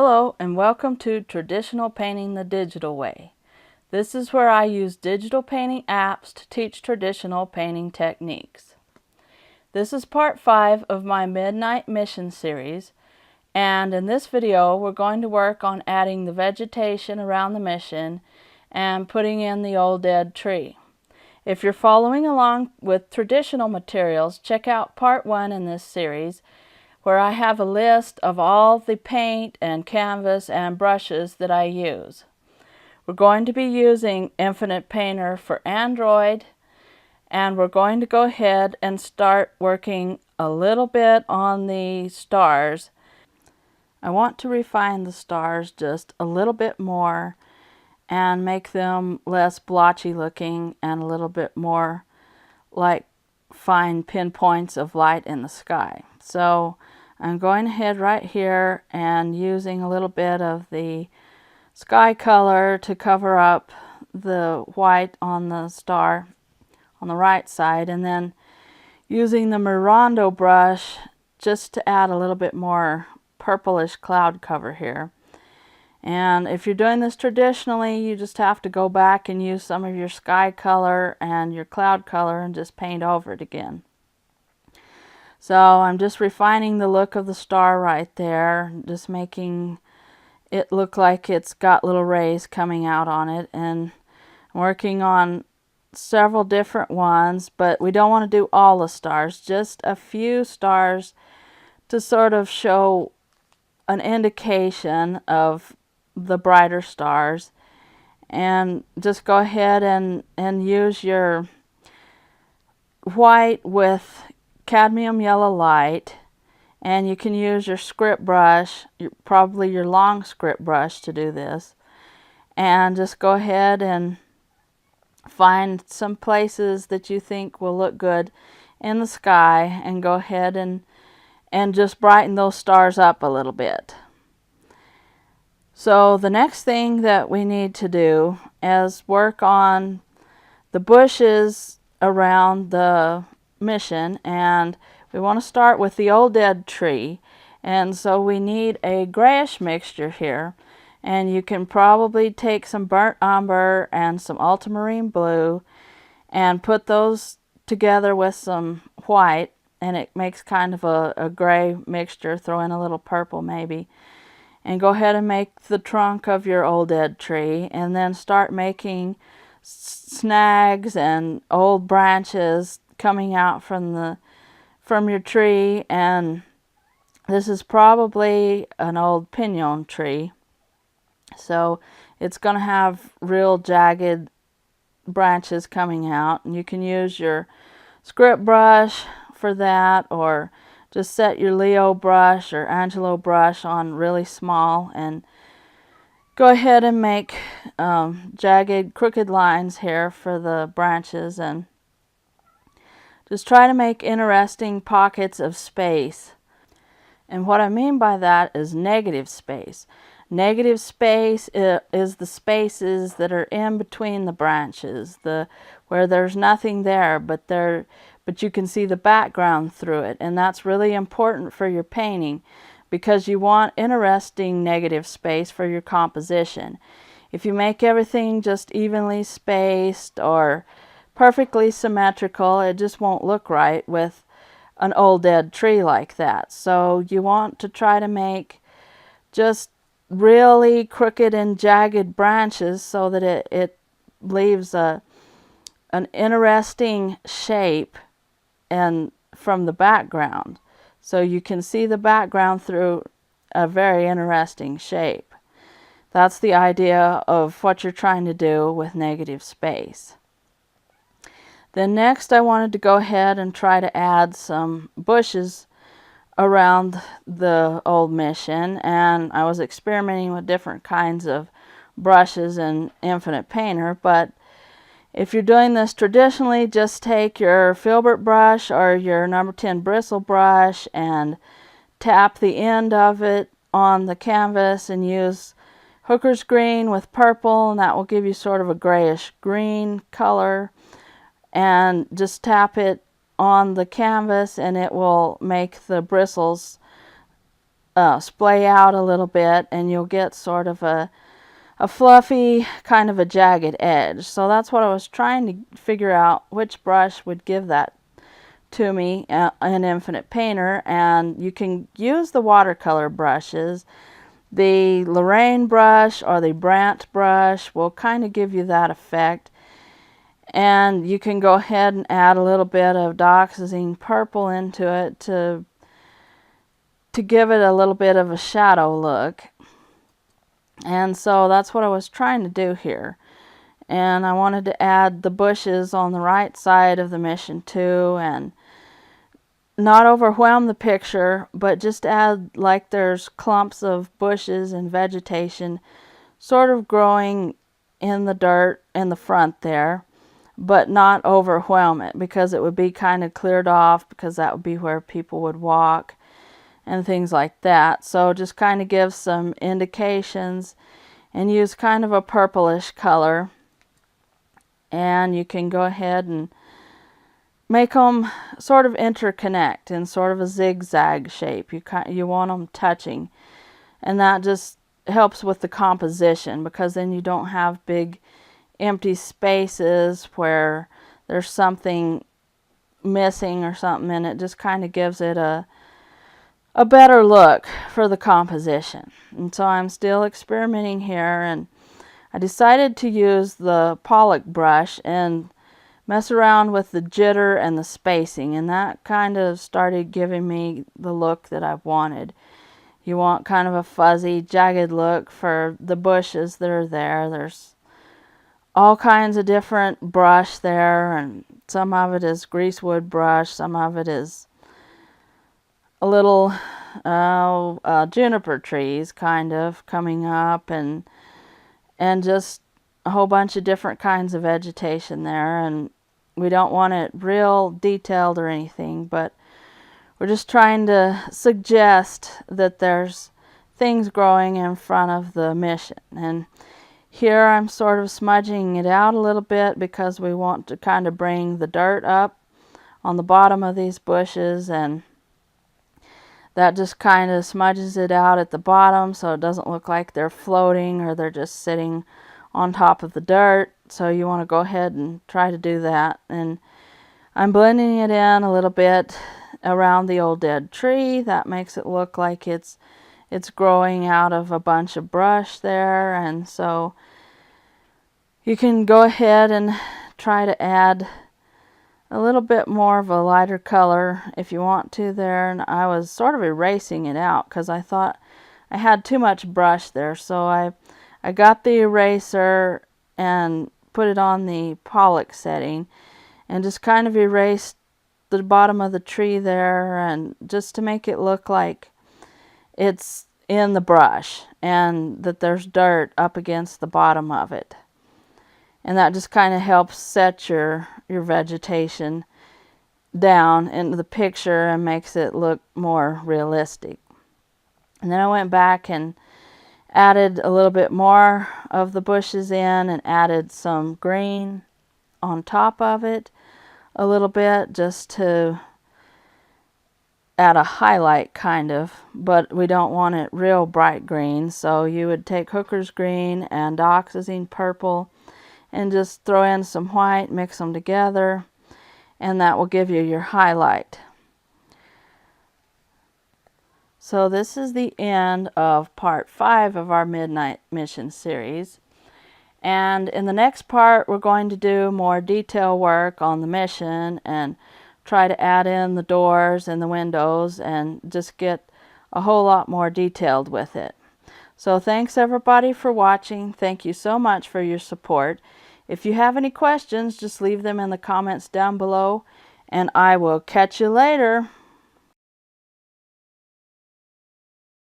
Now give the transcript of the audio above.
Hello and welcome to Traditional Painting the Digital Way. This is where I use digital painting apps to teach traditional painting techniques. This is part 5 of my Midnight Mission series, and in this video we're going to work on adding the vegetation around the mission and putting in the old dead tree. If you're following along with traditional materials, check out part 1 in this series, where I have a list of all the paint and canvas and brushes that I use. We're going to be using Infinite Painter for Android, and we're going to go ahead and start working a little bit on the stars. I want to refine the stars just a little bit more and make them less blotchy looking and a little bit more like fine pinpoints of light in the sky. So I'm going ahead right here and using a little bit of the sky color to cover up the white on the star on the right side, and then using the Mirondo brush just to add a little bit more purplish cloud cover here. And if you're doing this traditionally, you just have to go back and use some of your sky color and your cloud color and just paint over it again. So I'm just refining the look of the star right there, just making it look like it's got little rays coming out on it, and I'm working on several different ones, but we don't want to do all the stars, just a few stars to sort of show an indication of the brighter stars. And just go ahead and use your white with cadmium yellow light, and you can use your script brush, probably your long script brush, to do this. And just go ahead and find some places that you think will look good in the sky and go ahead and just brighten those stars up a little bit. So the next thing that we need to do is work on the bushes around the mission, and we want to start with the old dead tree. And so we need a grayish mixture here, and you can probably take some burnt umber and some ultramarine blue and put those together with some white, and it makes kind of a gray mixture. Throw in a little purple maybe, and go ahead and make the trunk of your old dead tree, and then start making snags and old branches coming out from your tree. And this is probably an old pinon tree, so it's going to have real jagged branches coming out, and you can use your script brush for that, or just set your Leo brush or Angelo brush on really small and go ahead and make jagged, crooked lines here for the branches, and just try to make interesting pockets of space. And what I mean by that is negative space. Negative space is the spaces that are in between the branches, where there's nothing there, but you can see the background through it. And that's really important for your painting, because you want interesting negative space for your composition. If you make everything just evenly spaced or perfectly symmetrical, it just won't look right with an old dead tree like that. So you want to try to make just really crooked and jagged branches so that it leaves an interesting shape and from the background, so you can see the background through a very interesting shape. That's the idea of what you're trying to do with negative space. Then next I wanted to go ahead and try to add some bushes around the old mission, and I was experimenting with different kinds of brushes in Infinite Painter. But if you're doing this traditionally, just take your filbert brush or your number 10 bristle brush and tap the end of it on the canvas and use hooker's green with purple, and that will give you sort of a grayish green color. And just tap it on the canvas and it will make the bristles splay out a little bit, and you'll get sort of a fluffy, kind of a jagged edge. So that's what I was trying to figure out, which brush would give that to me in Infinite Painter. And you can use the watercolor brushes. The Lorraine brush or the Brandt brush will kind of give you that effect. And you can go ahead and add a little bit of dioxazine purple into it to give it a little bit of a shadow look. And so that's what I was trying to do here. And I wanted to add the bushes on the right side of the mission too, and not overwhelm the picture, but just add like there's clumps of bushes and vegetation sort of growing in the dirt in the front there, but not overwhelm it, because it would be kind of cleared off, because that would be where people would walk and things like that. So just kind of give some indications and use kind of a purplish color. And you can go ahead and make them sort of interconnect in sort of a zigzag shape. You want them touching, and that just helps with the composition, because then you don't have big empty spaces where there's something missing or something, and it just kind of gives it a better look for the composition. And so I'm still experimenting here, and I decided to use the Pollock brush and mess around with the jitter and the spacing, and that kind of started giving me the look that I wanted. You want kind of a fuzzy, jagged look for the bushes that are there. There's all kinds of different brush there, and some of it is greasewood brush, some of it is a little juniper trees kind of coming up, and just a whole bunch of different kinds of vegetation there. And we don't want it real detailed or anything, but we're just trying to suggest that there's things growing in front of the mission. And here I'm sort of smudging it out a little bit, because we want to kind of bring the dirt up on the bottom of these bushes, and that just kind of smudges it out at the bottom, so it doesn't look like they're floating or they're just sitting on top of the dirt. So you want to go ahead and try to do that. And I'm blending it in a little bit around the old dead tree. That makes it look like it's growing out of a bunch of brush there. And so you can go ahead and try to add a little bit more of a lighter color if you want to there. And I was sort of erasing it out, because I thought I had too much brush there. So I got the eraser and put it on the Pollock setting, and just kind of erased the bottom of the tree there, and just to make it look like it's in the brush and that there's dirt up against the bottom of it. And that just kind of helps set your vegetation down into the picture and makes it look more realistic. And then I went back and added a little bit more of the bushes in, and added some green on top of it a little bit, just to add a highlight kind of, but we don't want it real bright green. So you would take Hooker's green and dioxazine purple and just throw in some white, mix them together, and that will give you your highlight. So this is the end of part 5 of our Midnight Mission series. And in the next part, we're going to do more detail work on the mission and try to add in the doors and the windows and just get a whole lot more detailed with it. So thanks everybody for watching. Thank you so much for your support. If you have any questions, just leave them in the comments down below, and I will catch you later.